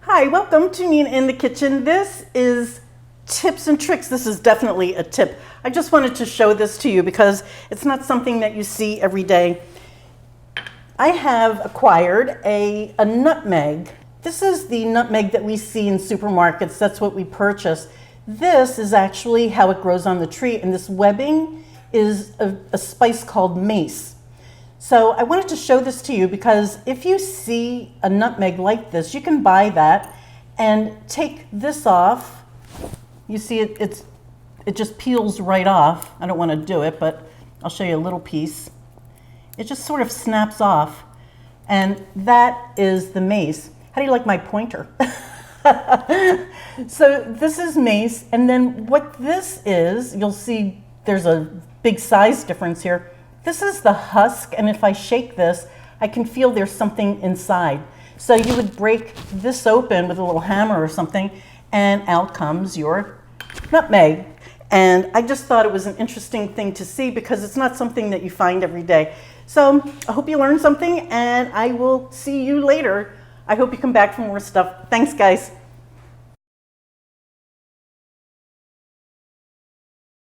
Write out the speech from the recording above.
Hi, welcome to Nina in the Kitchen. This is tips and tricks. This is definitely a tip. I just wanted to show this to you because it's not something that you see every day. I have acquired a nutmeg. This is the nutmeg that we see in supermarkets. That's what we purchase. This is actually how it grows on the tree, and this webbing is a spice called mace. So I wanted to show this to you because if you see a nutmeg like this, you can buy that and take this off. You see it just peels right off. I don't want to do it, but I'll show you a little piece. It just sort of snaps off, and that is the mace. How do you like my pointer? So this is mace, and then what this is, you'll see there's a big size difference here. This is the husk, and if I shake this, I can feel there's something inside. So you would break this open with a little hammer or something, and out comes your nutmeg. And I just thought it was an interesting thing to see because it's not something that you find every day. So I hope you learned something, and I will see you later. I hope you come back for more stuff. Thanks, guys.